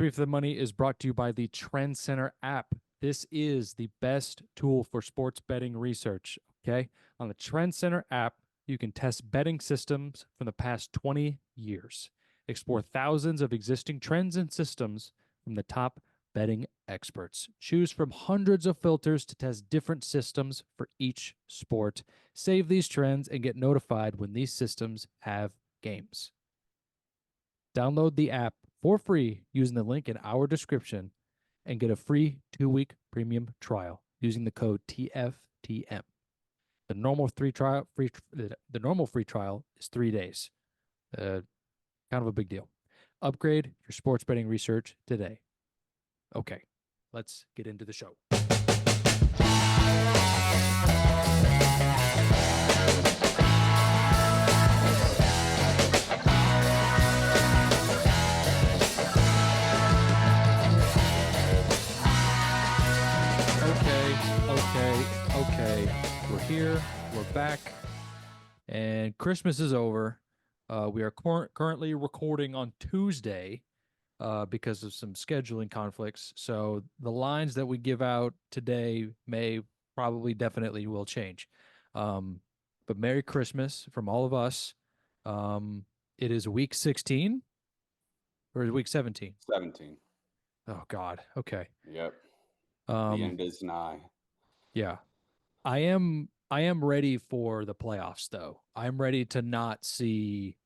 Three for the Money is brought to you by the Trend Center app. This is the best tool for sports betting research. Okay. On the Trend Center app, you can test betting systems from the past 20 years, explore thousands of existing trends and systems from the top betting experts. Choose from hundreds of filters to test different systems for each sport. Save these trends and get notified when these systems have games. Download the app for free using the link in our description and get a free 2-week premium trial using the code TFTM. The normal free trial is 3 days. Kind of a big deal. Upgrade your sports betting research today. Okay, let's get into the show. Okay. We're here. We're back. And Christmas is over. We are currently recording on Tuesday because of some scheduling conflicts. So the lines that we give out today definitely will change. But Merry Christmas from all of us. It is week 16 or is it week 17? 17. Oh, God. Okay. Yep. The end is nigh. Yeah. I am ready for the playoffs, though. I'm ready to not see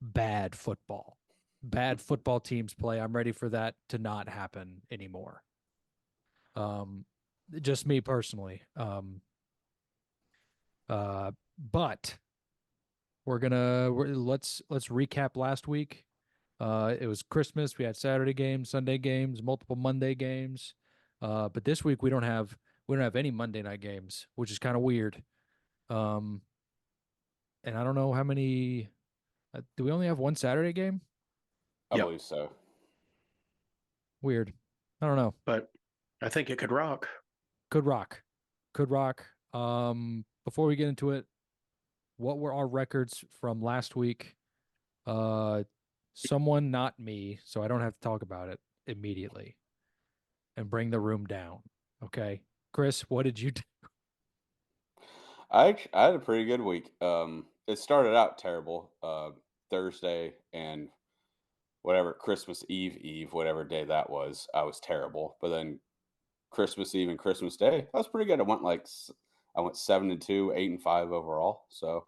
bad football. Bad football teams play. I'm ready for that to not happen anymore. Just me personally. But let's recap last week. It was Christmas. We had Saturday games, Sunday games, multiple Monday games. But this week we don't have any Monday night games, which is kind of weird. And I don't know how many. Do we only have one Saturday game? I believe so. Weird. I don't know. But I think it could rock. Could rock. Before we get into it, what were our records from last week? Someone, not me, so I don't have to talk about it immediately and bring the room down. Okay. Chris, what did you do? I had a pretty good week. It started out terrible. Thursday and whatever Christmas Eve, whatever day that was, I was terrible. But then Christmas Eve and Christmas Day, I was pretty good. I went 7-2, 8-5 overall. So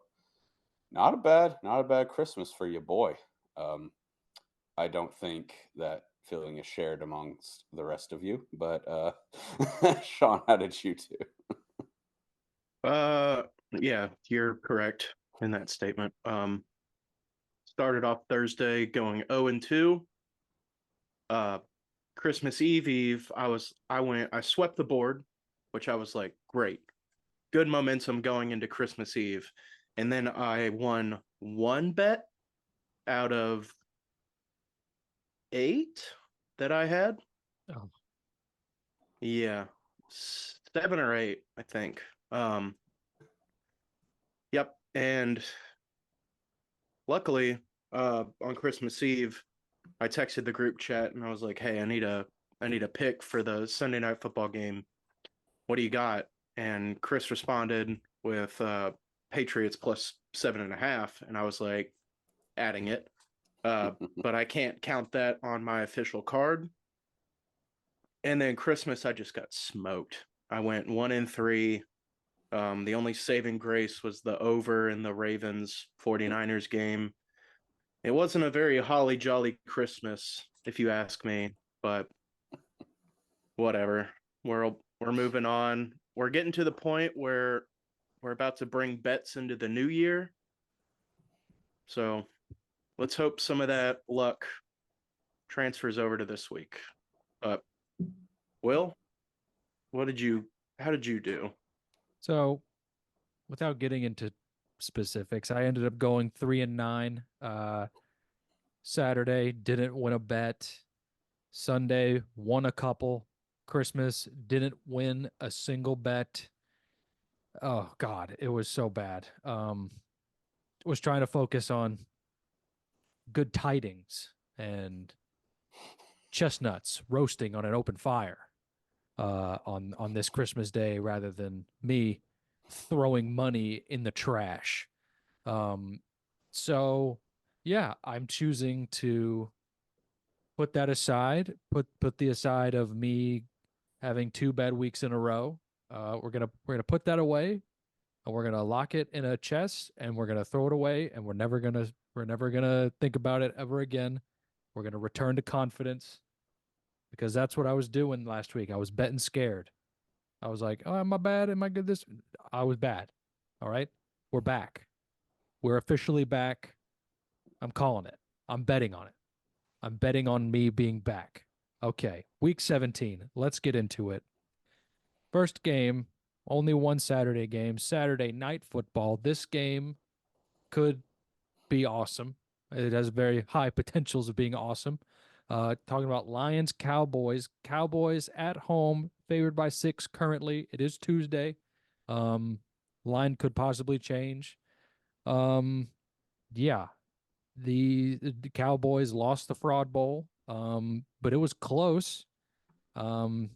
not a bad Christmas for you, boy. I don't think that feeling is shared amongst the rest of you, but Sean, how did you do? Yeah, you're correct in that statement. Started off Thursday going 0-2. Christmas Eve, I swept the board, which I was like, great. Good momentum going into Christmas Eve. And then I won one bet out of 8 that I had. Oh. Yeah. 7 or 8, I think. Yep. And luckily, on Christmas Eve, I texted the group chat and I was like, hey, I need a pick for the Sunday night football game. What do you got? And Chris responded with Patriots plus 7.5. And I was like, adding it. But I can't count that on my official card. And then Christmas, I just got smoked. I went 1-3. The only saving grace was the over in the Ravens 49ers game. It wasn't a very holly jolly Christmas, if you ask me, but whatever. We're moving on. We're getting to the point where we're about to bring bets into the new year. So let's hope some of that luck transfers over to this week. But Will, how did you do? So, without getting into specifics, I ended up going 3-9. Saturday, didn't win a bet. Sunday, won a couple. Christmas, didn't win a single bet. Oh, God, it was so bad. Was trying to focus on good tidings and chestnuts roasting on an open fire on this Christmas day rather than me throwing money in the trash. So yeah, I'm choosing to put that aside, put the aside of me having 2 bad weeks in a row. We're gonna put that away, and we're gonna lock it in a chest, and we're gonna throw it away, and we're never gonna think about it ever again. We're gonna return to confidence because that's what I was doing last week. I was betting scared. I was like, "Oh, am I bad? Am I good?" This I was bad. All right, we're back. We're officially back. I'm calling it. I'm betting on it. I'm betting on me being back. Okay, week 17. Let's get into it. First game, only one Saturday game, Saturday night football. This game could be awesome. It has very high potentials of being awesome. Talking about Lions, Cowboys. Cowboys at home, favored by 6 currently. It is Tuesday. Line could possibly change. Yeah, the Cowboys lost the Fraud Bowl, but it was close. Um,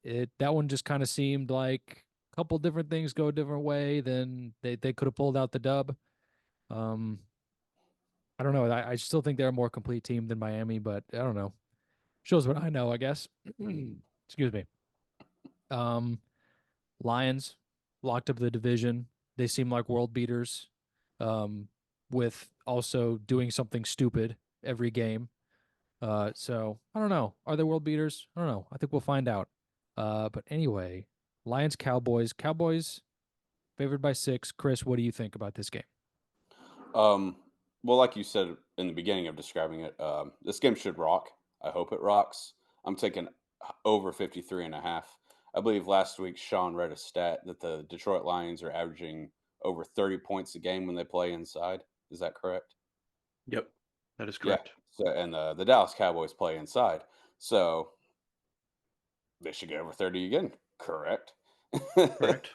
that one just kind of seemed like a couple different things go a different way. Then they could have pulled out the dub. Um, I don't know. I still think they're a more complete team than Miami, but I don't know. Shows what I know, I guess. Excuse me. Um, Lions locked up the division. They seem like world beaters. With also doing something stupid every game. So I don't know. Are they world beaters? I don't know. I think we'll find out. But anyway, Lions, Cowboys. Cowboys favored by 6. Chris, what do you think about this game? Well, like you said in the beginning of describing it, this game should rock. I hope it rocks. I'm taking over 53.5. I believe last week Sean read a stat that the Detroit Lions are averaging over 30 points a game when they play inside. Is that correct? Yep, that is Yeah. correct. So, and the Dallas Cowboys play inside. So they should get over 30 again. Correct. Correct.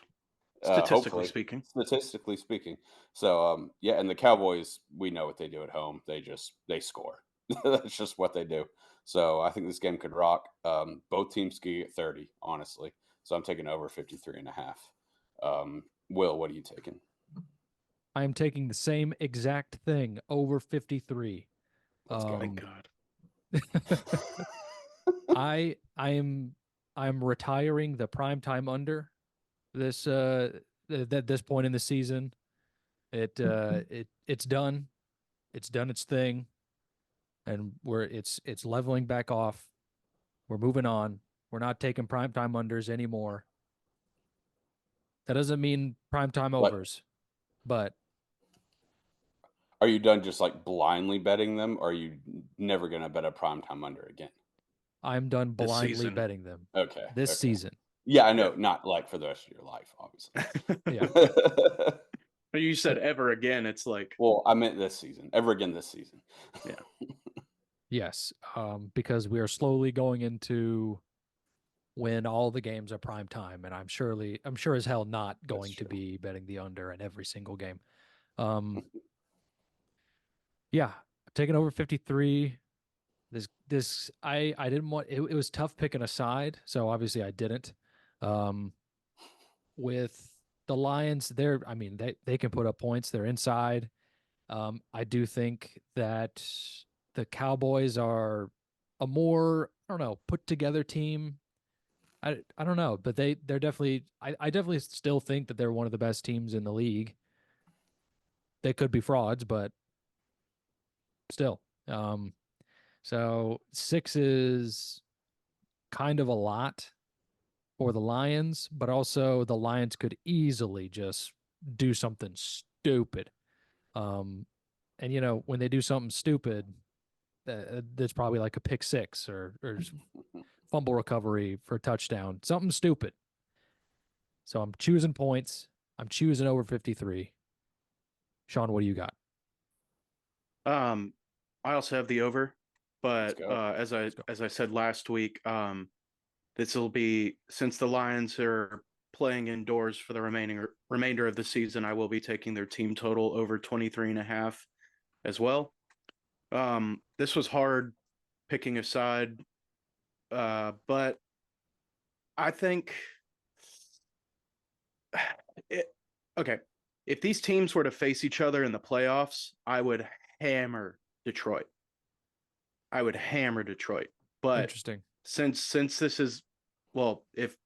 Statistically Hopefully, speaking. statistically speaking. So, yeah, and the Cowboys, we know what they do at home. They score. That's just what they do. So I think this game could rock. Both teams could get 30, honestly. So I'm taking over 53.5. Will, what are you taking? I am taking the same exact thing over 53. Let's go. Thank God. I'm retiring the primetime under this at this point in the season. It's done. It's done its thing, and it's leveling back off. We're moving on. We're not taking primetime unders anymore. That doesn't mean primetime Like, overs, but are you done just like blindly betting them, or are you never going to bet a primetime under again? I'm done This blindly season. betting them Okay. this Okay. season. Yeah, I know. Not like for the rest of your life, obviously. Yeah. You said ever again. It's like, Well, I meant this season. Ever again this season. yeah. Yes, because we are slowly going into when all the games are prime time, and I'm sure as hell not going to be betting the under in every single game. Yeah, taking over 53. This I didn't want it. It was tough picking a side, so obviously I didn't. With the Lions, they can put up points. They're inside. I do think that the Cowboys are a more, I don't know, put together team. I don't know, but they're definitely I definitely still think that they're one of the best teams in the league. They could be frauds, but still. So 6 is kind of a lot for the Lions, but also the Lions could easily just do something stupid. And when they do something stupid, that's probably like a pick six or fumble recovery for a touchdown, something stupid. So I'm choosing points. I'm choosing over 53. Sean, what do you got? I also have the over, but go. as I said last week, this will be, since the Lions are playing indoors for the remainder of the season, I will be taking their team total over 23.5 as well. This was hard picking a side. But I think okay. If these teams were to face each other in the playoffs, I would hammer Detroit. I would hammer Detroit. But Interesting. since this is, well, if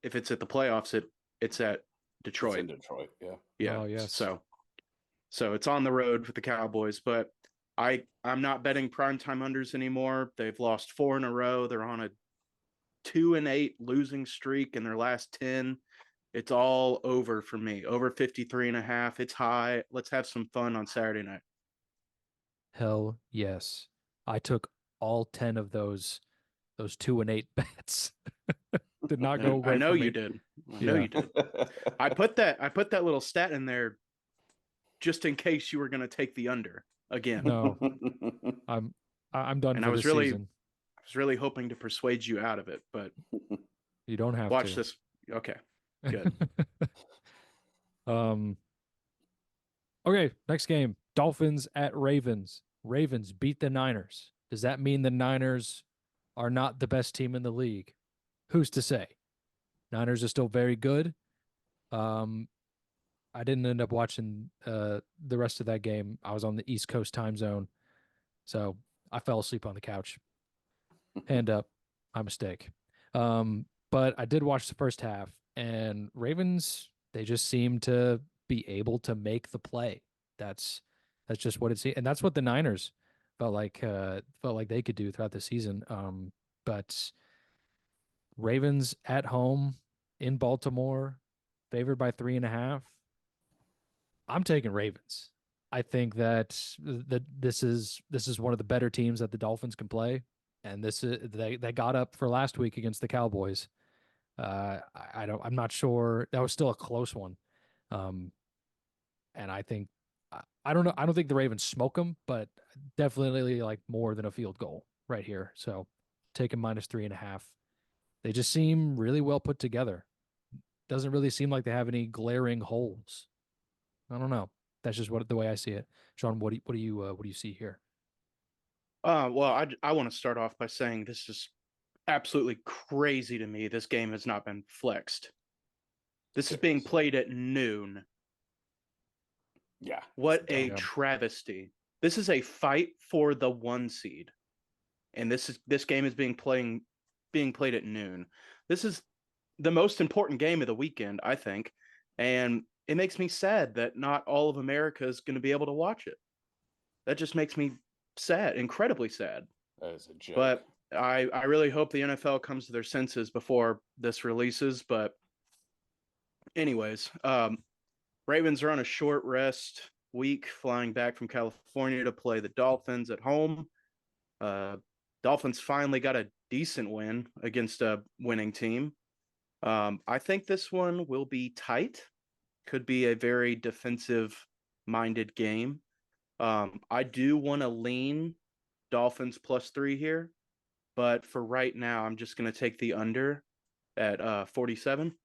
it's at the playoffs, it's at Detroit. It's in Detroit, yeah. Yeah. Oh, yes. So it's on the road with the Cowboys, but I'm not betting primetime unders anymore. They've lost 4 in a row. They're on a 2-8 losing streak in their last 10. It's all over for me. Over 53.5. It's high. Let's have some fun on Saturday night. Hell yes. I took all 10 of those 2-8 bets. Did not go I right know for you me. did. I know you did. I put that little stat in there just in case you were going to take the under again. No, I'm done And for this season. I was really hoping to persuade you out of it, but You don't have watch to. this. Okay, good. Okay, next game. Dolphins at Ravens. Ravens beat the Niners. Does that mean the Niners are not the best team in the league? Who's to say? Niners are still very good. I didn't end up watching the rest of that game. I was on the East Coast time zone, so I fell asleep on the couch. Hand up, my mistake. But I did watch the first half, and Ravens, they just seem to be able to make the play. That's just what it's, and that's what the Niners felt like they could do throughout the season. But Ravens at home in Baltimore, favored by 3.5. I'm taking Ravens. I think that this is one of the better teams that the Dolphins can play, and this is they got up for last week against the Cowboys. I'm not sure, that was still a close one, and I think I don't know. I don't think the Ravens smoke them, but definitely like more than a field goal right here. So taking -3.5. They just seem really well put together. Doesn't really seem like they have any glaring holes. I don't know. That's just the way I see it. Sean, what do you see here? Well, I want to start off by saying this is absolutely crazy to me. This game has not been flexed. This is being played at noon. Yeah. What a Yeah. travesty. This is a fight for the 1 seed. And this game is being played at noon. This is the most important game of the weekend, I think. And it makes me sad that not all of America is going to be able to watch it. That just makes me sad, incredibly sad. That is a joke. But I really hope the NFL comes to their senses before this releases. But anyways, Ravens are on a short rest week, flying back from California to play the Dolphins at home. Dolphins finally got a decent win against a winning team. I think this one will be tight. Could be a very defensive-minded game. I do want to lean Dolphins +3 here, but for right now, I'm just going to take the under at 47.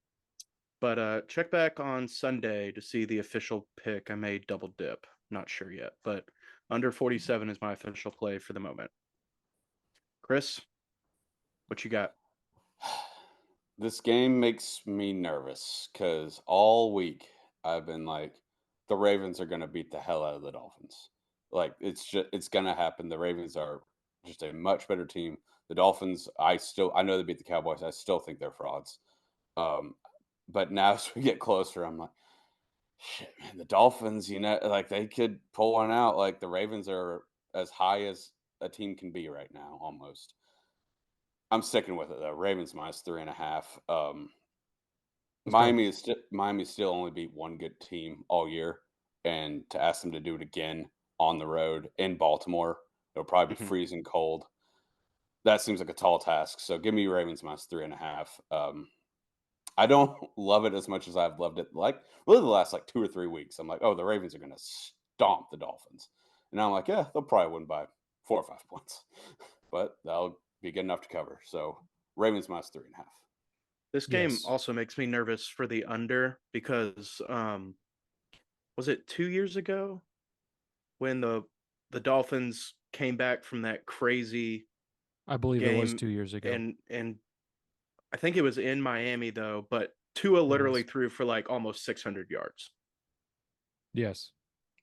But check back on Sunday to see the official pick. I may double dip. Not sure yet, but under 47 is my official play for the moment. Chris, what you got? This game makes me nervous because all week I've been like, the Ravens are going to beat the hell out of the Dolphins. Like it's going to happen. The Ravens are just a much better team. The Dolphins, I know they beat the Cowboys. I still think they're frauds. But now as we get closer, I'm like, shit, man, the Dolphins, like they could pull one out. Like the Ravens are as high as a team can be right now, almost. I'm sticking with it though. Ravens -3.5. Let's go. Miami still only beat one good team all year, and to ask them to do it again on the road in Baltimore, it'll probably be freezing cold. That seems like a tall task. So give me Ravens -3.5. I don't love it as much as I've loved it. Like really, the last like 2 or 3 weeks, I'm like, oh, the Ravens are going to stomp the Dolphins, and I'm like, yeah, they'll probably win by 4 or 5 points, but that'll be good enough to cover. So Ravens -3.5. This game Yes. also makes me nervous for the under because was it 2 years ago when the Dolphins came back from that crazy I believe it was game 2 years ago. and I think it was in Miami though, but Tua literally Yes. threw for like almost 600 yards. Yes.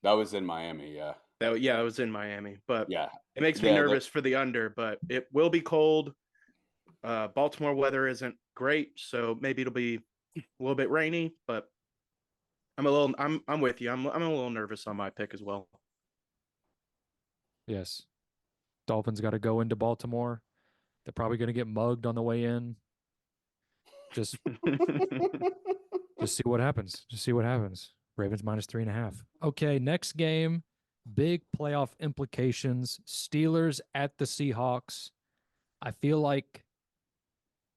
That was in Miami, yeah. It was in Miami, but Yeah. it makes me nervous for the under, but it will be cold. Baltimore weather isn't great, so maybe it'll be a little bit rainy, but I'm with you. I'm a little nervous on my pick as well. Yes. Dolphins got to go into Baltimore. They're probably going to get mugged on the way in. Just see what happens. Just see what happens. Ravens minus 3.5. Okay, next game. Big playoff implications. Steelers at the Seahawks. I feel like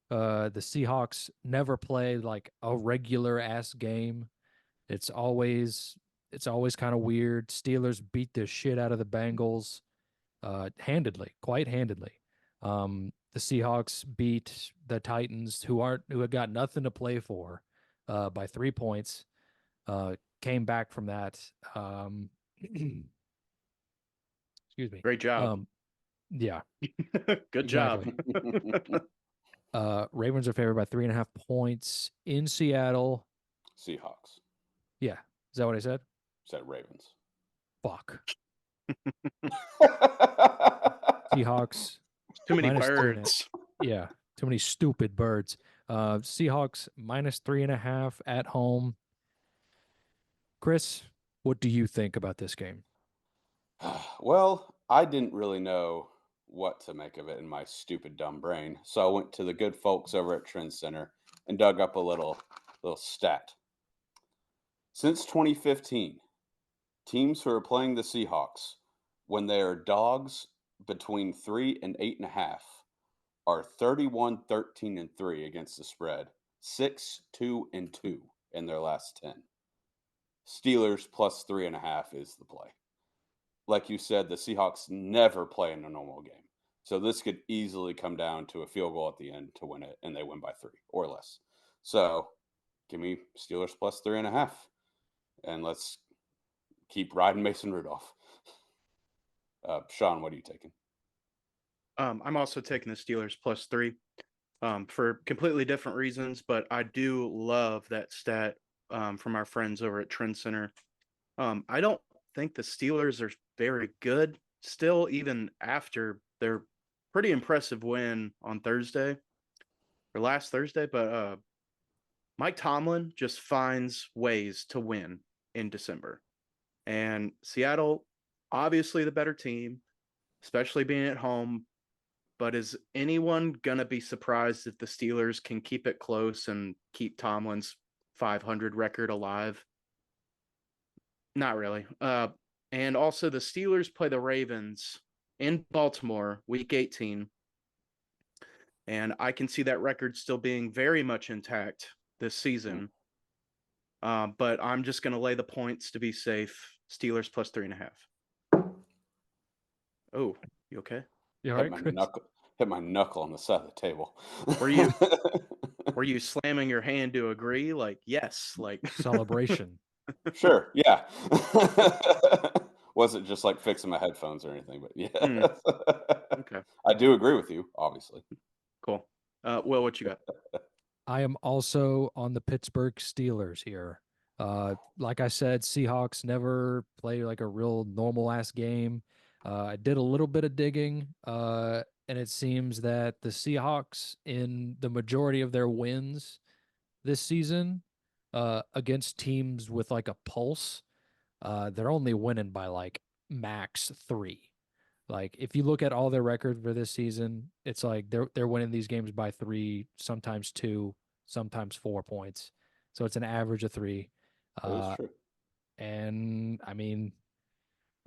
the Seahawks never play like a regular ass game. It's always kind of weird. Steelers beat the shit out of the Bengals handedly, quite handedly. The Seahawks beat the Titans, who had got nothing to play for, by 3 points. Came back from that. Excuse me. Great job. Yeah. Good job. Ravens are favored by 3.5 points in Seattle. Seahawks. Yeah. Is that what I said? Said Ravens. Fuck. Seahawks. Too many minus birds. Yeah. Too many stupid birds. Seahawks minus 3.5 at home. Chris, what do you think about this game? Well, I didn't really know what to make of it in my stupid dumb brain, so I went to the good folks over at Trend Center and dug up a little stat. Since 2015, teams who are playing the Seahawks when they are dogs between 3 and 8.5 are 31, 13, and 3 against the spread, 6, 2, and 2 in their last 10. Steelers plus 3.5 is the play. Like you said, the Seahawks never play in a normal game. So this could easily come down to a field goal at the end to win it, and they win by 3 or less. So give me Steelers plus 3.5, and let's keep riding Mason Rudolph. Sean, what are you taking? I'm also taking the Steelers plus 3 for completely different reasons, but I do love that stat from our friends over at Trend Center. I don't think the Steelers are very good still, even after their pretty impressive win on Thursday or last Thursday. But Mike Tomlin just finds ways to win in December. And Seattle, obviously the better team, especially being at home. But is anyone going to be surprised if the Steelers can keep it close and keep Tomlin's 500 record alive? Not really. And also the Steelers play the Ravens in Baltimore week 18. And I can see that record still being very much intact this season. But I'm just going to lay the points to be safe. Steelers plus 3.5. Oh, you okay? You all right, Chris? Hit my knuckle on the side of the table. Were you slamming your hand to agree? Like, yes, like celebration. Sure, yeah. Wasn't just like fixing my headphones or anything, but yeah. Okay. I do agree with you, obviously. Cool. Will, what you got? I am also on the Pittsburgh Steelers here. Like I said, Seahawks never play like a real normal ass game. I did a little bit of digging, and it seems that the Seahawks, in the majority of their wins this season, against teams with like a pulse, they're only winning by like max 3. Like if you look at all their record for this season, it's like they're winning these games by 3, sometimes 2, sometimes 4 points. So it's an average of 3. That is true. And I mean,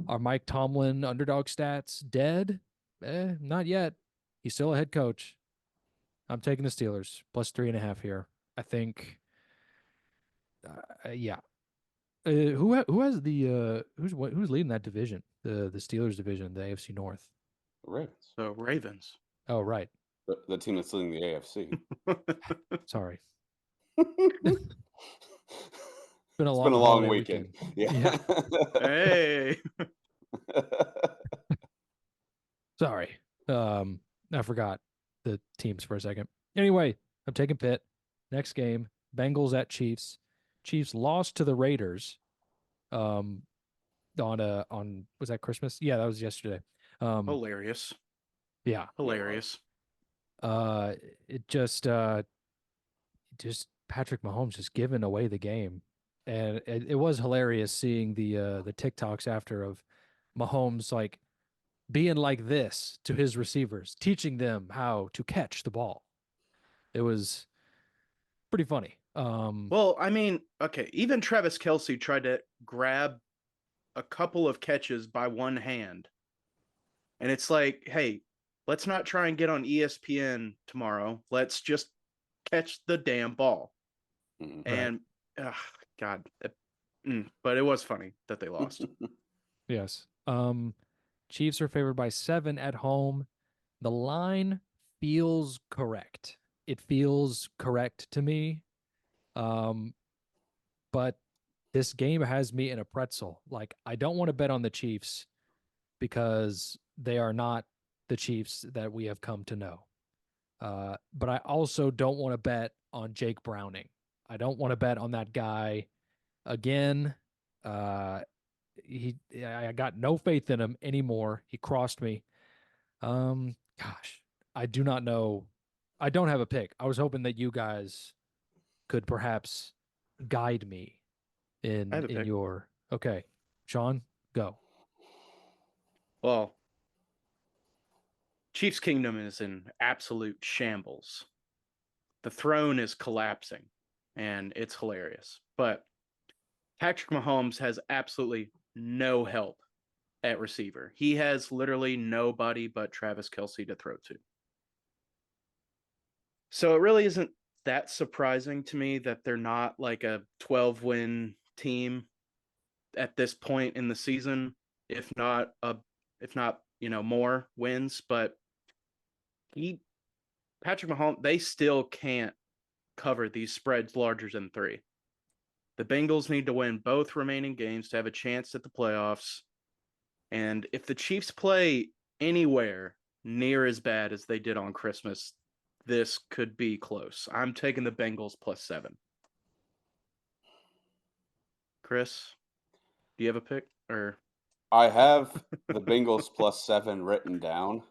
are Mike Tomlin underdog stats dead? Not yet. He's still a head coach. I'm taking the Steelers plus 3.5 here. I think. Yeah. Who has the who's leading that division? The Steelers division, the AFC North. Ravens. So Ravens. Oh, right. The team that's leading the AFC. Sorry. It's been a been a long holiday weekend. Yeah. Hey. Sorry. I forgot the teams for a second. Anyway, I'm taking Pitt. Next game, Bengals at Chiefs. Chiefs lost to the Raiders. Um, on was that Christmas? Yeah, that was yesterday. Hilarious. Yeah. Hilarious. It just Patrick Mahomes just giving away the game, and it was hilarious seeing the TikToks after of Mahomes like being like this to his receivers, teaching them how to catch the ball. It was pretty funny. Well, I mean, okay, even Travis Kelce tried to grab a couple of catches by one hand. And it's like, hey, let's not try and get on ESPN tomorrow. Let's just catch the damn ball. Mhm. And God, but it was funny that they lost. Yes. Chiefs are favored by 7 at home. The line feels correct. It feels correct to me. But this game has me in a pretzel. Like, I don't want to bet on the Chiefs because they are not the Chiefs that we have come to know. But I also don't want to bet on Jake Browning. I don't want to bet on that guy again. Uh, I got no faith in him anymore. He crossed me. Gosh, I do not know. I don't have a pick. I was hoping that you guys could perhaps guide me I have a in pick. your. Okay, Sean, go. Well, Chiefs Kingdom is in absolute shambles. The throne is collapsing, and it's hilarious. But Patrick Mahomes has absolutely no help at receiver. He has literally nobody but Travis Kelce to throw to. So it really isn't that surprising to me that they're not like a 12-win team at this point in the season, if not more wins, but he Patrick Mahomes, they still can't cover these spreads larger than 3. The Bengals need to win both remaining games to have a chance at the playoffs. And if the Chiefs play anywhere near as bad as they did on Christmas, this could be close. I'm taking the Bengals +7. Chris, do you have a pick? Or I have the Bengals +7 written down,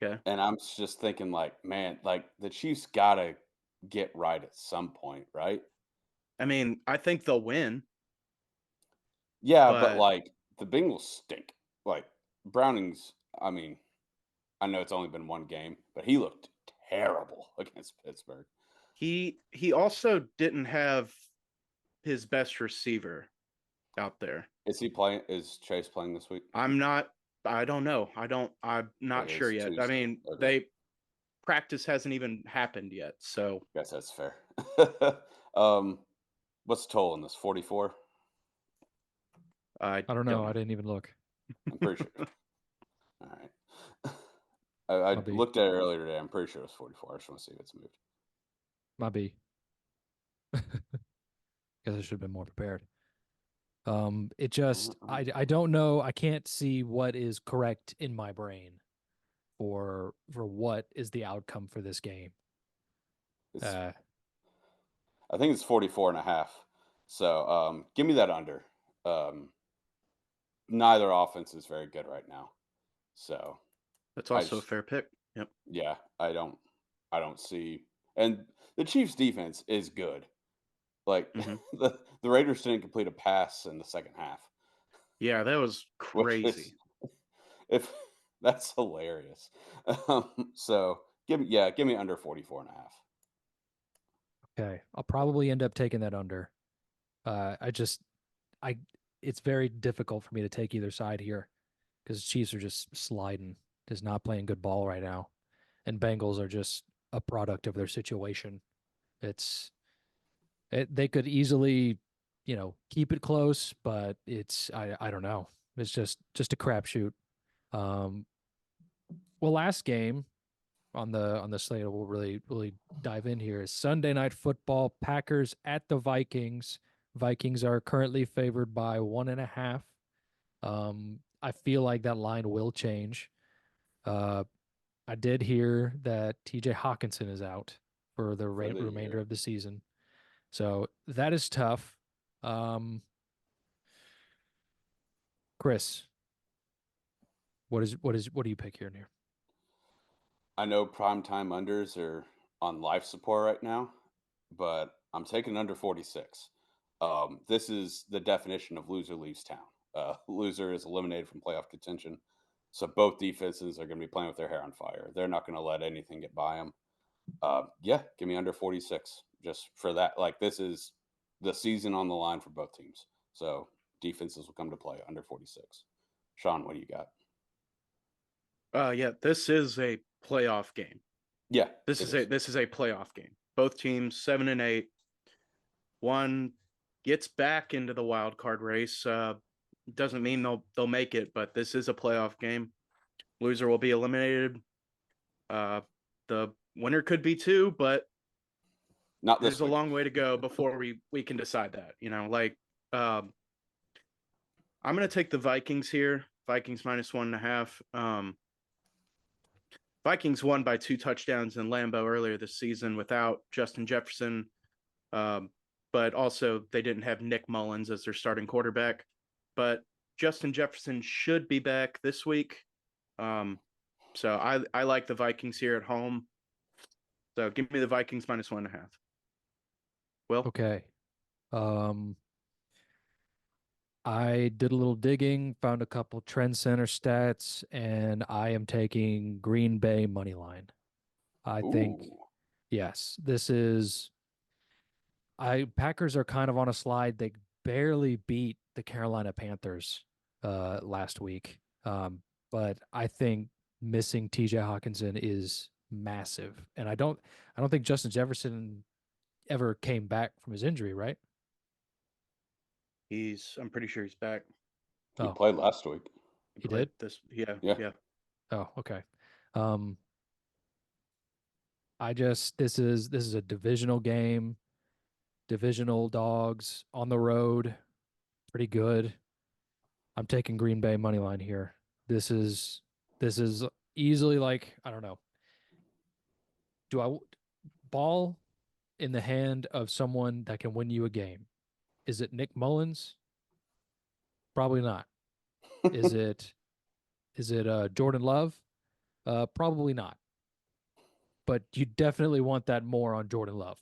okay. and I'm just thinking, like, man, like the Chiefs gotta get right at some point, right? I mean, I think they'll win, Yeah, but but like the Bengals stink. Like Browning's, I mean, I know it's only been one game, but he looked terrible against Pittsburgh. he also didn't have his best receiver out there. Is he playing? Is Chase playing this week? I don't know. I'm not It sure is yet. I Tuesday. mean, Okay, they practice hasn't even happened yet. So guess that's fair. um, what's the total in this? 44. I I don't know. don't I know. didn't even look. I'm pretty sure. All right. I Might be. looked at it earlier today. I'm pretty sure it was 44. I just want to see if it's moved. Might be. Guess I should have been more prepared. It just I don't know. I can't see what is correct in my brain for what is the outcome for this game. It's, Uh, I think it's 44 and a half. So give me that under. Um, neither offense is very good right now. So That's I also a just, fair pick. Yep. yeah, I don't see. And the Chiefs defense is good. Like Hmm. the Raiders didn't complete a pass in the second half, Yeah, that was which is crazy. if that's hilarious. So give me under 44 and a half. okay, I'll probably end up taking that under. I just I it's very difficult for me to take either side here because Chiefs are just sliding, just not playing good ball right now, and Bengals are just a product of their situation. It's they could easily, keep it close, but I don't know. It's just a crapshoot. Um, well, last game on the slate we'll really dive in here is Sunday Night Football. Packers at the Vikings. Vikings are currently favored by 1.5. I feel like that line will change. Uh, I did hear that TJ Hawkinson is out for the For the remainder year. of the season. So that is tough. Um, Chris, what do you pick here and here? I know primetime unders are on life support right now, but I'm taking under 46. This is the definition of loser leaves town. Loser is eliminated from playoff contention. So both defenses are going to be playing with their hair on fire. They're not going to let anything get by them. Yeah, give me under 46 just for that. Like, this is the season on the line for both teams. So defenses will come to play under 46. Sean, what do you got? Yeah, this is a playoff game. Yeah, This is a playoff game. Both teams 7-8. One gets back into the wild card race. Doesn't mean they'll make it, but this is a playoff game. Loser will be eliminated. The winner could be two, but not this there's a week. long way to go before we can decide that. I'm going to take the Vikings here. Vikings -1.5. Vikings won by 2 touchdowns in Lambeau earlier this season without Justin Jefferson. But also they didn't have Nick Mullins as their starting quarterback. But Justin Jefferson should be back this week. So I like the Vikings here at home. So give me the Vikings -1.5. Will? Okay. I did a little digging, found a couple trend center stats, and I am taking Green Bay money line. I think, Ooh. yes, this is Packers are kind of on a slide. They barely beat the Carolina Panthers last week. But I think missing TJ Hawkinson is massive. And I don't think Justin Jefferson ever came back from his injury, right? I'm pretty sure he's back. He Oh, played last week. he Played did? this. Yeah. Oh, okay. Um, this is a divisional game, divisional dogs on the road, pretty good. I'm taking Green Bay money line here. This is easily like, I don't know. Do I ball in the hand of someone that can win you a game? Is it Nick Mullins? Probably not. Is it Jordan Love? Probably not. But you definitely want that more on Jordan Love.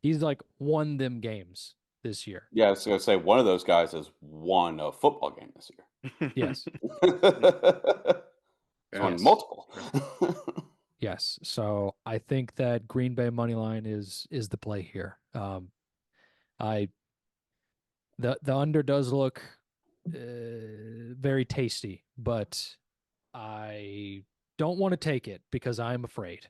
He's like won them games this year. Yeah, I was going to say one of those guys has won a football game this year. Yes. He's won Yes. multiple. Yes. So I think that Green Bay money line is the play here. I the under does look very tasty, but I don't want to take it because I'm afraid.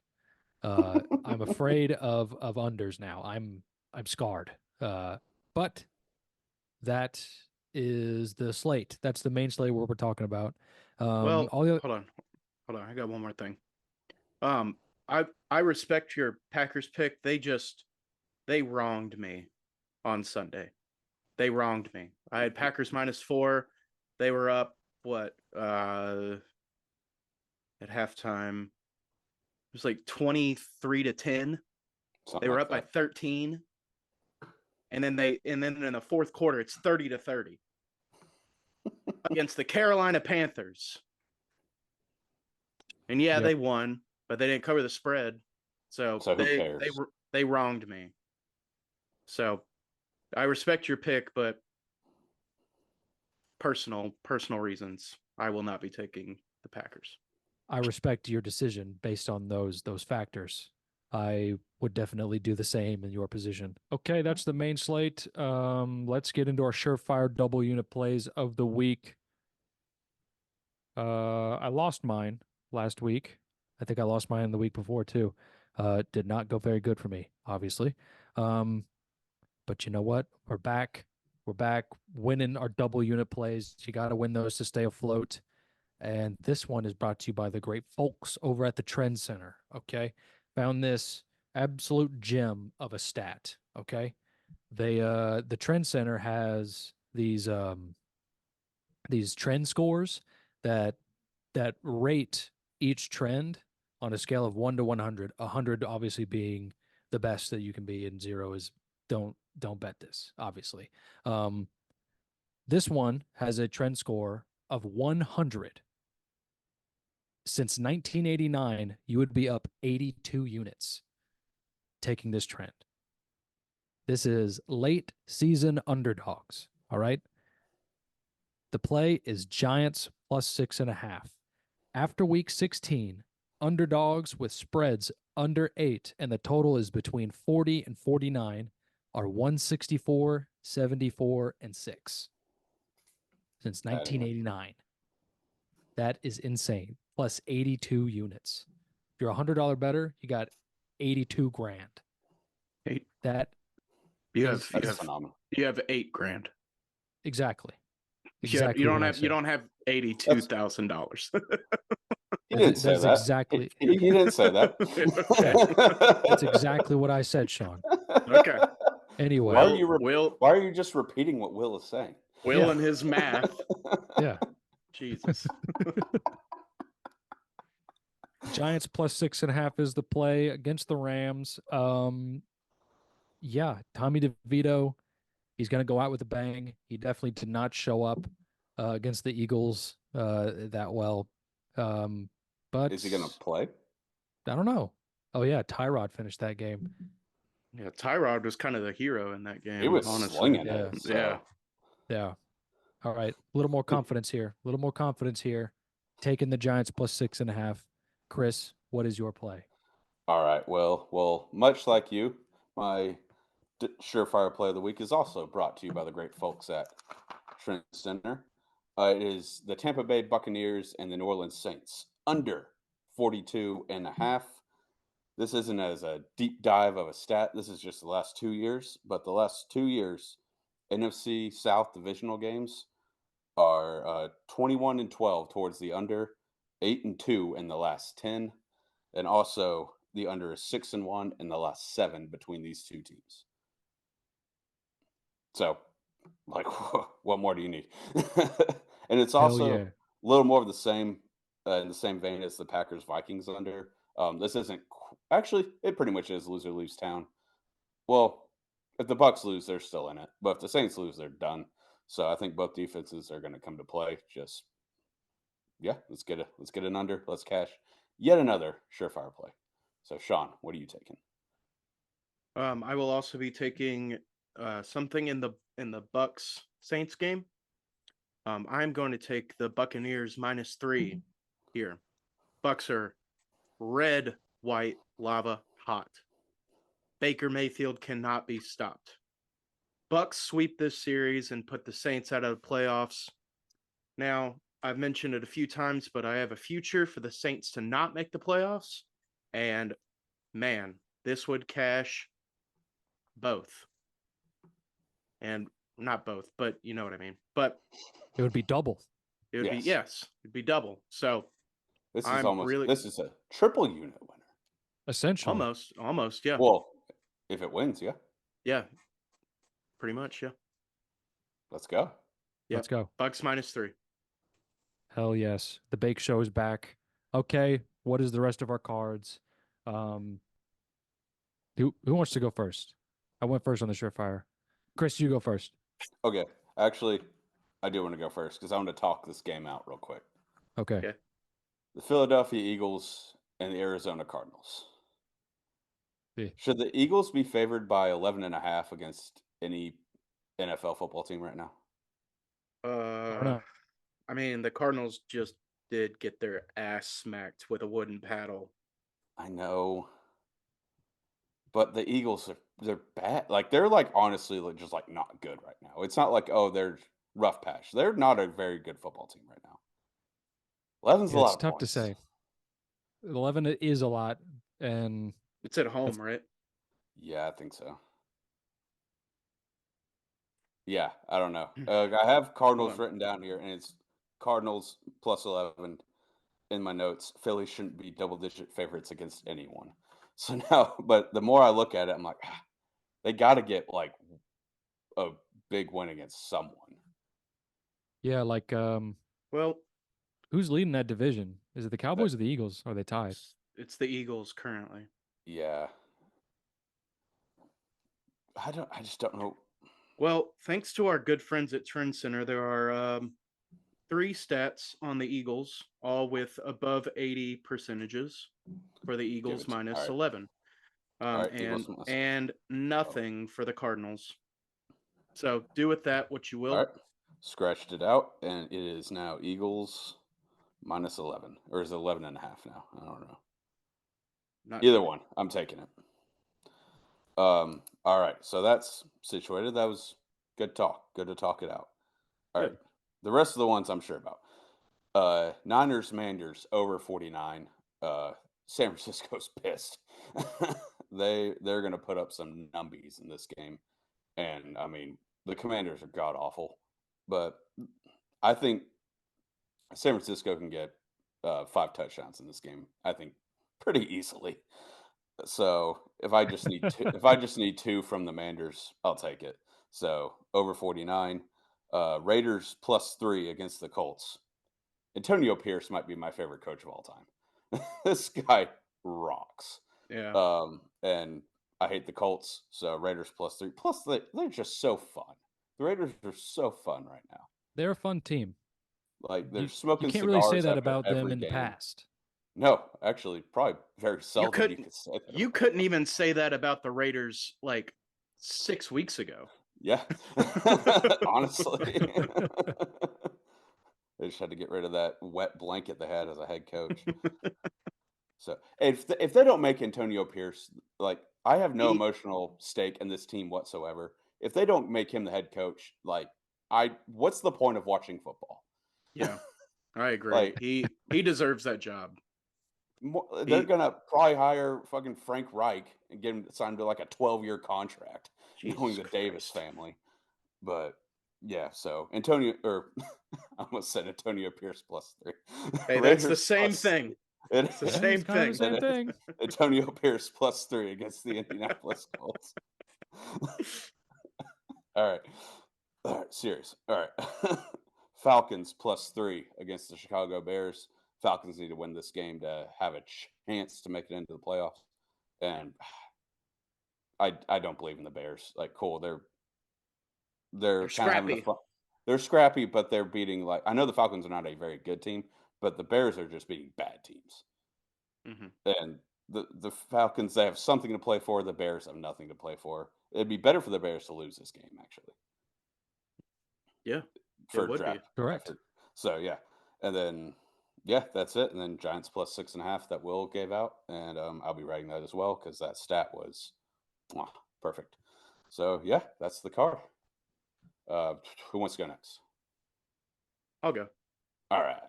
I'm afraid of unders now. I'm scarred. But that is the slate. That's the main slate where we're talking about. Well, All the hold on. I got one more thing. I respect your Packers pick. They wronged me on Sunday. They wronged me. I had Packers -4. They were up what at halftime. It was like 23-10. Something They were like up by that. 13. And then in the fourth quarter it's 30-30 against the Carolina Panthers. And yeah, Yep. they won, but they didn't cover the spread. So who cares? they wronged me. So I respect your pick, but personal reasons, I will not be taking the Packers. I respect your decision based on those factors. I would definitely do the same in your position. Okay, that's the main slate. Let's get into our surefire double unit plays of the week. I lost mine last week. I think I lost mine the week before too. Did not go very good for me, obviously. But you know what? We're back. We're back winning our double unit plays. You got to win those to stay afloat. And this one is brought to you by the great folks over at the Trend Center. Okay. Found this absolute gem of a stat. Okay. The Trend Center has these trend scores that rate each trend on a scale of 1 to 100, 100 obviously being the best that you can be, and 0 is don't bet this, obviously. This one has a trend score of 100. Since 1989, you would be up 82 units taking this trend. This is late season underdogs. All right. The play is Giants plus 6.5. After week 16, underdogs with spreads under 8, and the total is between 40 and 49, are 164, 74, and 6 since 1989. That is insane. Plus 82 units. If you're $100 better, you got 82 grand. That you phenomenal. You have $8,000. Exactly. You don't have $82,000. He didn't say that. Exactly. He didn't say that. That's exactly what I said, Sean. Okay. Anyway, why are you just repeating what Will is saying? Will and his math. Yeah. Jesus. Giants plus 6.5 is the play against the Rams. Yeah, Tommy DeVito, he's going to go out with a bang. He definitely did not show up against the Eagles that well. But is he going to play? I don't know. Oh yeah, Tyrod finished that game. Yeah, Tyrod was kind of the hero in that game. He was honestly. slinging Yeah. it. So. Yeah. All right, a little more confidence here. Taking the Giants plus 6.5. Chris, what is your play? All right. Well, much like you, my Surefire play of the week is also brought to you by the great folks at Trent Center. It is the Tampa Bay Buccaneers and the New Orleans Saints under 42.5. This isn't as a deep dive of a stat. This is just the last 2 years. But the last 2 years, NFC South divisional games are 21-12 towards the under, 8-2 in the last 10, and also the under is 6-1 in the last 7 between these two teams. So, like, what more do you need? And it's also a little more of the same, in the same vein as the Packers Vikings under. This isn't actually, it pretty much is loser leaves town. Well, if the Bucks lose, they're still in it, but if the Saints lose, they're done. So I think both defenses are going to come to play. Just let's get an under. Let's cash yet another Surefire play. So Sean, what are you taking? I will also be taking something in the Bucks Saints game. I'm going to take the Buccaneers -3 here. Bucks are red, white, lava, hot. Baker Mayfield cannot be stopped. Bucks sweep this series and put the Saints out of the playoffs. Now, I've mentioned it a few times, but I have a future for the Saints to not make the playoffs. And man, this would cash both. And not both, but you know what I mean. But it would be double. It would be it'd be double. So this is a triple unit winner. Essentially. Almost, yeah. Well, if it wins, yeah. Yeah. Pretty much, yeah. Let's go. Yep. Let's go. Bucks -3. Hell yes. The Bake Show is back. Okay, what is the rest of our cards? Who wants to go first? I went first on the Surefire. Chris, you go first. Okay. Actually, I do want to go first because I want to talk this game out real quick. Okay. The Philadelphia Eagles and the Arizona Cardinals. Yeah. Should the Eagles be favored by 11.5 against any NFL football team right now? I don't know. I mean, the Cardinals just did get their ass smacked with a wooden paddle. I know. But the Eagles, they're bad. Like, they're, like, honestly, like, just, like, not good right now. It's not like, oh, they're rough patch. They're not a very good football team right now. 11's a lot of points. It's tough to say. 11 is a lot, and it's at home, right? Yeah, I think so. Yeah, I don't know. I have Cardinals written down here, and it's Cardinals plus 11 in my notes. Philly shouldn't be double-digit favorites against anyone. So now, but the more I look at it, I'm like, they got to get like a big win against someone. Yeah, like well, Who's leading that division? Is it the Cowboys or the Eagles? Or are they tied? It's the Eagles currently. Yeah. I just don't know. Well, thanks to our good friends at Trend Center, there are 3 stats on the Eagles, all with above 80 percentages for the Eagles All minus right. 11. All right, Eagles And nothing for the Cardinals. So do with that what you will. All right. Scratched it out, and it is now Eagles minus 11. Or is it 11 and a half now? I don't know. Either one. I'm taking it. All right. So that's situated. That was good talk. Good to talk it out. All right. Good. The rest of the ones I'm sure about. Niners Manders over 49. San Francisco's pissed. They're gonna put up some numbies in this game. And I mean, the Commanders are god awful. But I think San Francisco can get 5 touchdowns in this game. I think pretty easily. So if I just need two, if I just need 2 from the Manders, I'll take it. So over 49. Raiders +3 against the Colts. Antonio Pierce might be my favorite coach of all time. This guy rocks. Yeah. And I hate the Colts, so Raiders +3. Plus, they're just so fun. The Raiders are so fun right now. They're a fun team. Like they're You smoking can't really say cigars that after about them every in the game. past. No, actually, probably very seldom you could say that. You couldn't even say that about the Raiders like 6 weeks ago. Yeah, honestly. They just had to get rid of that wet blanket they had as a head coach. So if they don't make Antonio Pierce, like I have no emotional stake in this team whatsoever. If they don't make him the head coach, like what's the point of watching football? Yeah, I agree. Like he deserves that job. they're gonna probably hire fucking Frank Reich and get him signed to like a 12-year contract, knowing the Davis family. But yeah, so Antonio, or I almost said Antonio Pierce +3. Hey, that's the same thing. It's the same thing. It's kind of the same thing. Antonio Pierce +3 against the Indianapolis Colts. All right, serious. All right, Falcons +3 against the Chicago Bears. Falcons need to win this game to have a chance to make it into the playoffs. And I don't believe in the Bears. Like, cool, they're kind of having scrappy. They're scrappy, but they're beating like I know the Falcons are not a very good team, but the Bears are just beating bad teams. And the Falcons, they have something to play for. The Bears have nothing to play for. It'd be better for the Bears to lose this game, actually. Yeah, for it would draft. be. Correct. So yeah, and then yeah, that's it. And then Giants +6.5 that Will gave out, and I'll be writing that as well because that stat was perfect. So yeah, that's the card. Who wants to go next? I'll go. All right.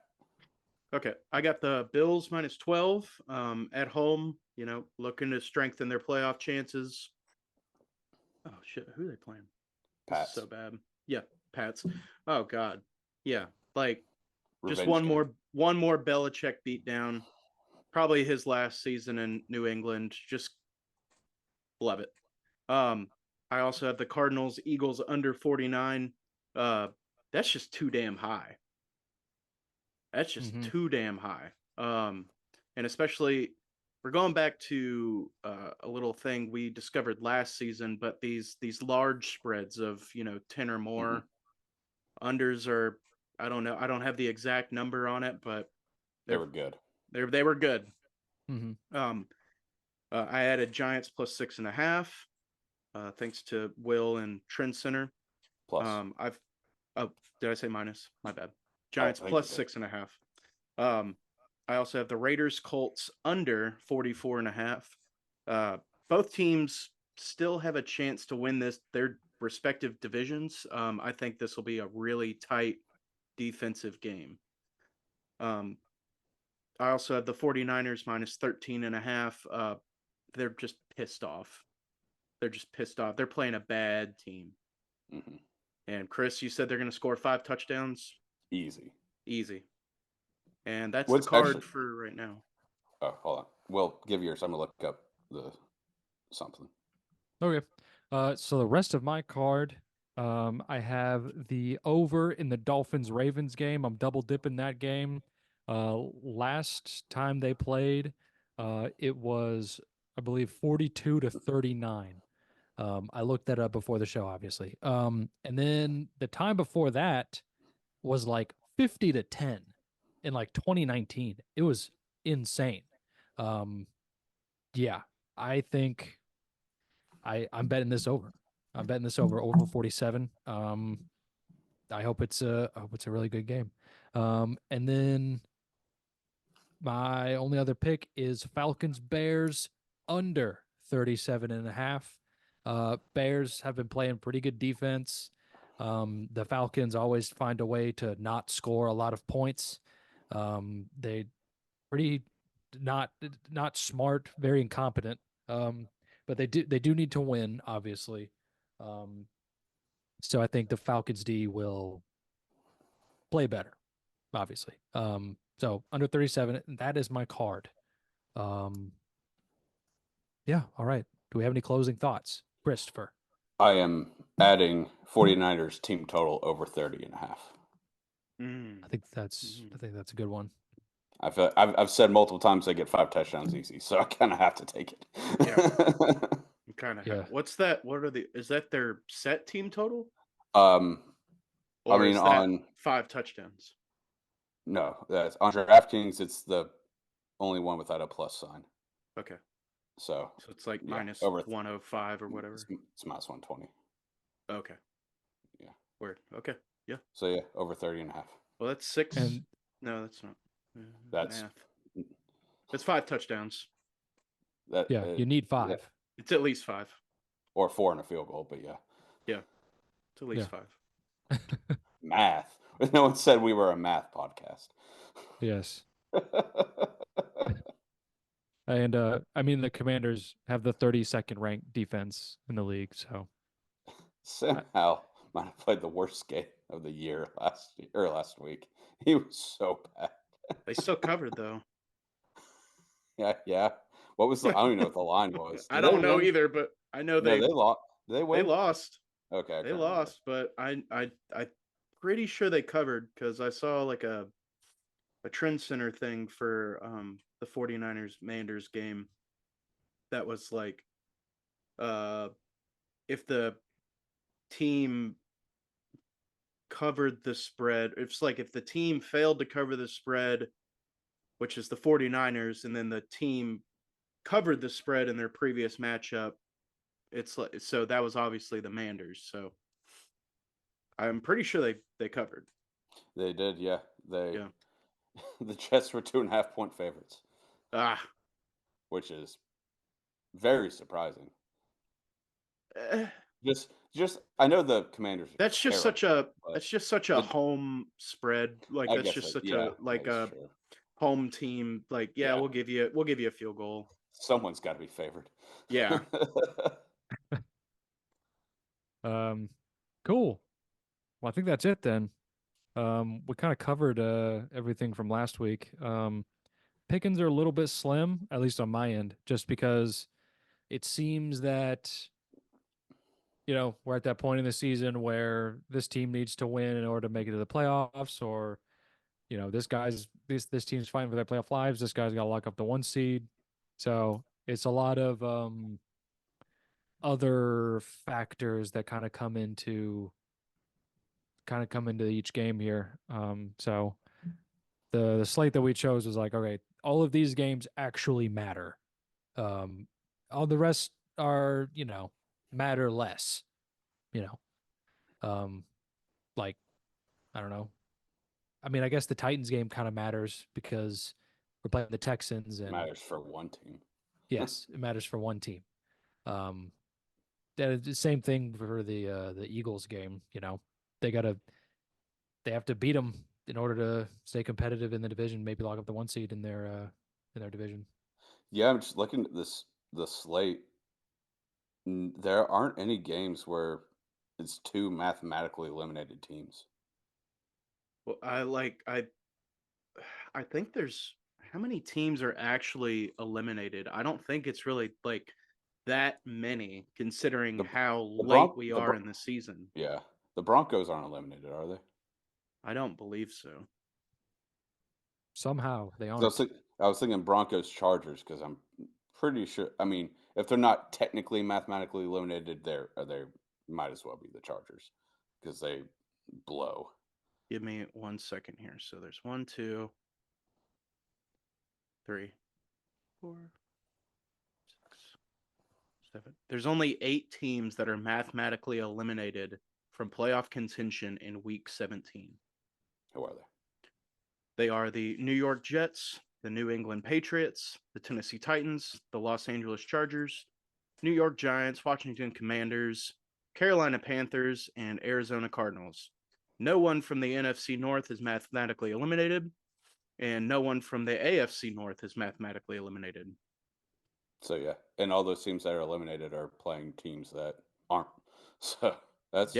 Okay, I got the Bills -12 at home. Looking to strengthen their playoff chances. Oh shit, who are they playing? Pats. So bad. Yeah, Pats. Oh god. Yeah, like Revenge just one game. more Belichick beatdown. Probably his last season in New England. Just love it. I also have the Cardinals Eagles under 49. That's just too damn high. That's just too damn high. And especially we're going back to a little thing we discovered last season, but these large spreads of 10 or more unders are, I don't know, I don't have the exact number on it, but they were good. They were good. I added Giants +6.5, thanks to Will and Trend Center. Plus. Did I say minus? My bad. Giants +6.5. I also have the Raiders Colts under 44.5. Both teams still have a chance to win their respective divisions. I think this will be a really tight defensive game. I also have the 49ers -13.5. They're just pissed off. They're playing a bad team. And Chris, you said they're going to score 5 touchdowns. Easy. And that's the card for right now. Oh, hold on. Well, give yours. I'm going to look up the something. Okay. So the rest of my card, I have the over in the Dolphins-Ravens game. I'm double dipping that game. Last time they played, it was, I believe, 42-39. I looked that up before the show, obviously. And then the time before that was like 50-10 in like 2019. It was insane. Yeah, I think I'm betting this over. I'm betting this over 47. I hope it's a really good game. And then my only other pick is Falcons Bears under 37.5. Bears have been playing pretty good defense. The Falcons always find a way to not score a lot of points. They pretty not smart, very incompetent. But they do need to win, obviously. Um, so I think the Falcons D will play better, obviously. So under 37, that is my card. Yeah, all right. Do we have any closing thoughts, Christopher? I am adding 49ers team total over 30.5. I think that's a good one. I've said multiple times they get 5 touchdowns easy, so I kind of have to take it. Yeah. Kind of. Yeah. What's that? Is that their set team total? I Or mean, is that on 5 touchdowns? no, that's on DraftKings. It's the only one without a plus sign. Okay. So So it's like yeah, minus over 105 or whatever. It's minus 120. Okay. Yeah. Weird. Okay. Yeah. So yeah, over 30.5. Well, that's 6. And No, that's not. That's Math. It's 5 touchdowns. that. yeah, you need 5. Yeah, It's at least 5. or 4 and a field goal, but yeah. Yeah. It's at least 5. Math. No one said we were a math podcast. Yes. And I mean the Commanders have the 32nd ranked defense in the league, so Sam Howell might have played the worst game of the year last week. He was so bad. They still covered though. Yeah. What was I don't even know what the line was. I Did they don't know win? either, but I know No, they lost. Did they they win? lost. Okay, I They couldn't remember. lost, but I'm pretty sure they covered because I saw like a trend center thing for the 49ers Manders game that was like if the team covered the spread, it's like if the team failed to cover the spread, which is the 49ers, and then the team covered the spread in their previous matchup, it's like, so that was obviously the Manders. So I'm pretty sure they covered. They did, yeah. Yeah. The Jets were 2.5-point favorites, which is very surprising. Just I know the Commanders. That's just such a home spread. Like I that's guess just such yeah, a like that's a true. home team. Like Yeah. we'll give you a field goal. Someone's got to be favored. Yeah. Cool. Well, I think that's it then. We kind of covered everything from last week. Pickings are a little bit slim, at least on my end, just because it seems that we're at that point in the season where this team needs to win in order to make it to the playoffs, or this team's fighting for their playoff lives. This guy's got to lock up the 1 seed. So it's a lot of other factors that kind of come into each game here. So the slate that we chose was like, okay, all of these games actually matter. All the rest are, matter less. Like, I don't know. I mean, I guess the Titans game kind of matters because we're playing the Texans, and Matters for one team. yes, it matters for one team. The same thing for the Eagles game. They have to beat them in order to stay competitive in the division. Maybe lock up the 1 seed in their division. Yeah, I'm just looking at the slate. There aren't any games where it's 2 mathematically eliminated teams. Well, I think there's how many teams are actually eliminated? I don't think it's really like that many considering how late we are in the season. Yeah. The Broncos aren't eliminated, are they? I don't believe so. Somehow they I aren't. was thinking Broncos Chargers because I'm pretty sure. I mean, if they're not technically mathematically eliminated, they might as well be the Chargers because they blow. Give me 1 second here. So there's 1, 2, 3, 4, 6, 7. There's only 8 teams that are mathematically eliminated from playoff contention in Week 17. Who are they? They are the New York Jets, the New England Patriots, the Tennessee Titans, the Los Angeles Chargers, New York Giants, Washington Commanders, Carolina Panthers, and Arizona Cardinals. No one from the NFC North is mathematically eliminated, and no one from the AFC North is mathematically eliminated. So yeah, and all those teams that are eliminated are playing teams that aren't. So that's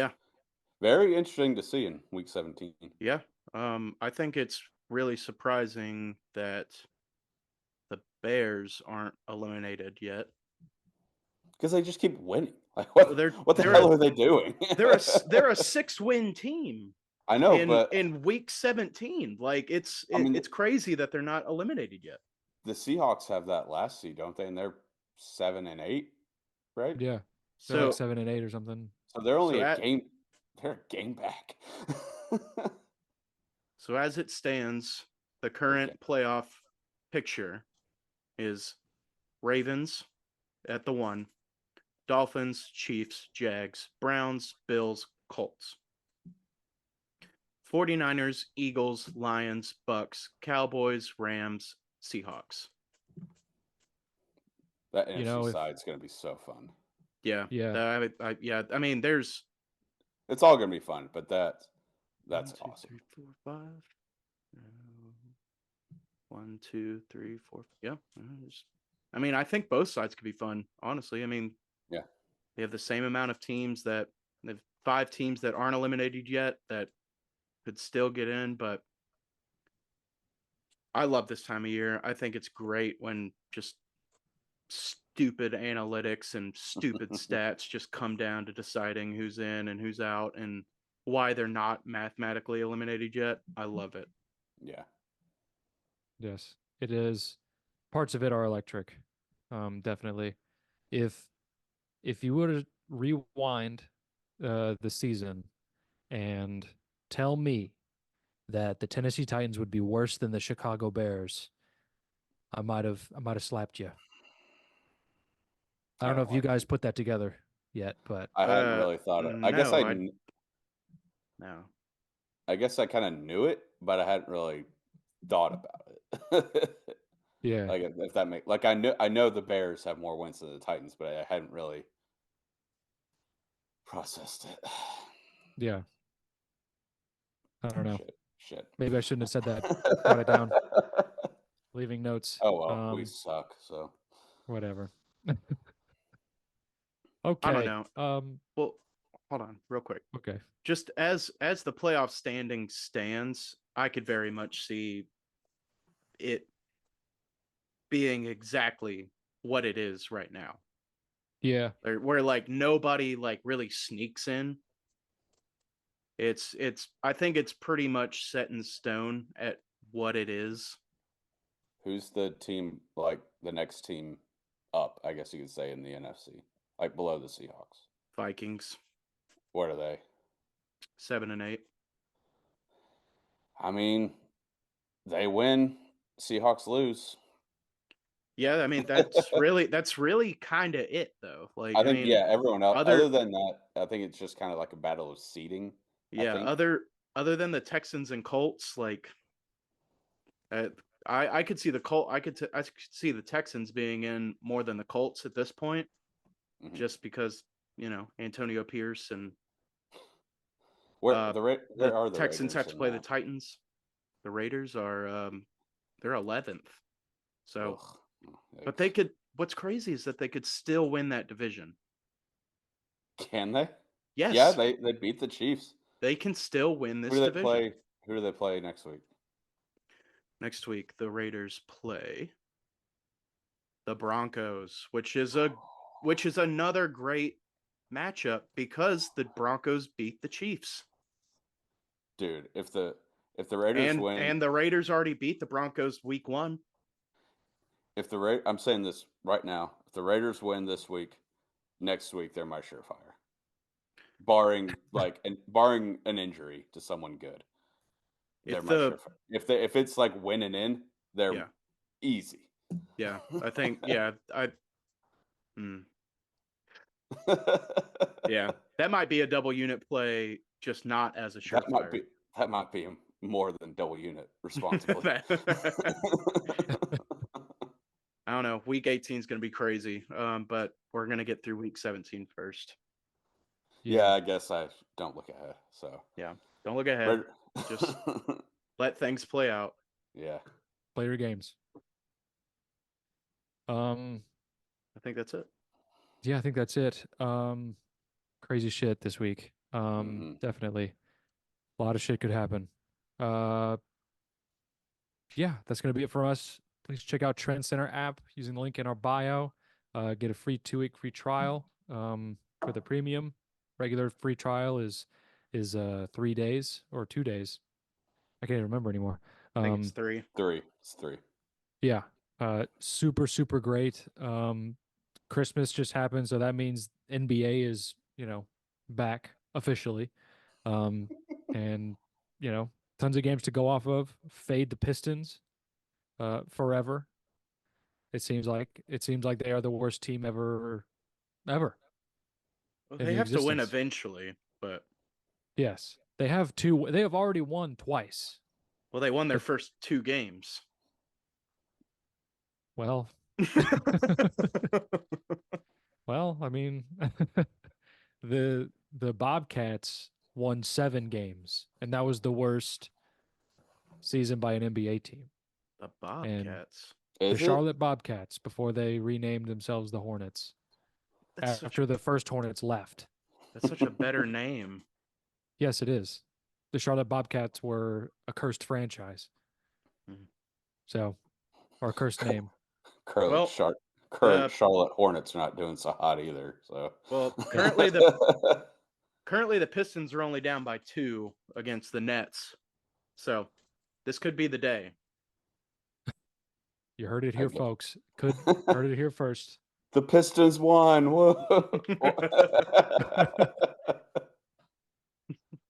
very interesting to see in Week 17. Yeah. I think it's really surprising that the Bears aren't eliminated yet. Because they just keep winning. Like Well, what the hell are they doing? they're a 6-win team. I know, in but Week 17, like it's crazy that they're not eliminated yet. the Seahawks have that last seed, don't they? And they're 7-8, right? Yeah. They're like 7 and 8 or something. So they're only a game. They're a game back. So as it stands, the current playoff picture is Ravens at the 1, Dolphins, Chiefs, Jags, Browns, Bills, Colts. 49ers, Eagles, Lions, Bucks, Cowboys, Rams, Seahawks. That NFC side's going to be so fun. Yeah. Yeah. I mean, there's. It's all going to be fun, but that's 1, 2, awesome. 3, 4, 5. 1, 2, 3, 4. Yeah. I mean, I think both sides could be fun, honestly. I mean, yeah, they have the same amount of teams they have 5 teams that aren't eliminated yet that could still get in, but I love this time of year. I think it's great when just stupid analytics and stupid stats just come down to deciding who's in and who's out and why they're not mathematically eliminated yet. I love it. Yeah. Yes, it is. Parts of it are electric. Definitely. If you were to rewind the season and tell me that the Tennessee Titans would be worse than the Chicago Bears, I might have slapped you. I don't know if you guys put that together yet, but I hadn't really thought of it. I guess no. I guess I kind of knew it, but I hadn't really thought about it. Yeah. Like if that makes like I know the Bears have more wins than the Titans, but I hadn't really processed it. Yeah. I don't know. Shit. Maybe I shouldn't have said that. Brought it down. Leaving notes. Oh well, we suck, so whatever. Okay. I don't know. Well, hold on, real quick. Okay. Just as the playoff standing stands, I could very much see it being exactly what it is right now. Yeah. Where like nobody like really sneaks in. It's I think it's pretty much set in stone at what it is. Who's the team, like the next team up, I guess you could say, in the NFC? Like below the Seahawks. Vikings. What are they? 7 and 8. I mean, they win, Seahawks lose. Yeah, I mean that's really kind of it though. Like I think everyone else other than that, I think it's just kind of like a battle of seeding. Yeah, other than the Texans and Colts, like I could see I could see the Texans being in more than the Colts at this point, just because Antonio Pierce and where are the Texans Raiders have to play the Titans. The Raiders are they're 11th, so but they could. What's crazy is that they could still win that division. Can they? Yes. Yeah, they beat the Chiefs. They can still win this division. Who do they play next week? Next week, the Raiders play the Broncos, which is another great matchup because the Broncos beat the Chiefs. Dude, if If the Raiders win, and the Raiders already beat the Broncos week 1. I'm saying this right now. If the Raiders win this week, next week they're my surefire. Barring an injury to someone good. They're my surefire. If it's like winning in, they're easy. Yeah, I think yeah, that might be a double unit play, just not as a surefire. That might be more than double unit responsibly. I don't know. Week 18 is going to be crazy, but we're going to get through week 17 first. Yeah, I guess I don't look ahead. So yeah, don't look ahead. Just let things play out. Yeah, play your games. I think that's it. Yeah, I think that's it. Crazy shit this week. Definitely, a lot of shit could happen. Yeah, that's gonna be it for us. Please check out Trend Center app using the link in our bio. Get a free 2-week free trial for the premium. Regular free trial is 3 days or 2 days. I can't even remember anymore. I think it's 3. It's 3. Yeah. Super great. Christmas just happened, so that means NBA is, back officially. And, tons of games to go off of. Fade the Pistons forever. It seems like they are the worst team ever. Well, they have to win eventually, but yes, they have already won twice. Well, they won their first 2 games. Well, well, I mean, the Bobcats won 7 games, and that was the worst season by an NBA team. The Bobcats. The Charlotte Bobcats, before they renamed themselves the Hornets. After the first Hornets left. That's such a better name. Yes, it is. The Charlotte Bobcats were a cursed franchise. So, or a cursed name. Current Charlotte Hornets are not doing so hot either. So, well, currently the Pistons are only down by 2 against the Nets. So, this could be the day. You heard it here, folks. Heard it here first. The Pistons won. Whoa.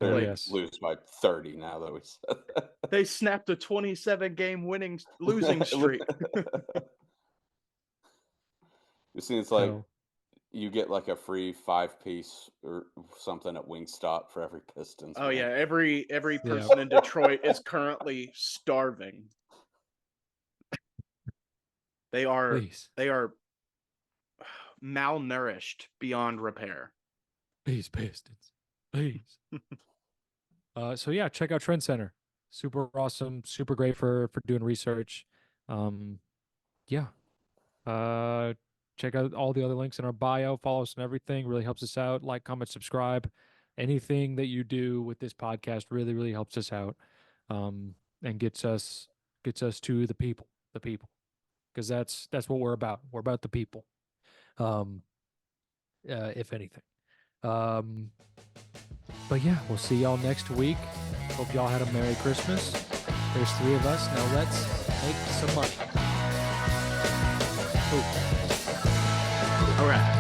They're lose by 30 now that we said that. They snapped a 27-game losing streak. It seems like you get like a free 5-piece or something at Wingstop for every Pistons. Oh yeah, every person in Detroit is currently starving. They are malnourished beyond repair. Please, Pistons. Please. So yeah, check out Trend Center. Super awesome, super great for doing research. Check out all the other links in our bio. Follow us on everything. Really helps us out. Like, comment, subscribe. Anything that you do with this podcast really, really helps us out. And gets us to the people. Because that's what we're about. We're about the people. If anything. But yeah, we'll see y'all next week. Hope y'all had a Merry Christmas. There's 3 of us. Now let's make some money. All right.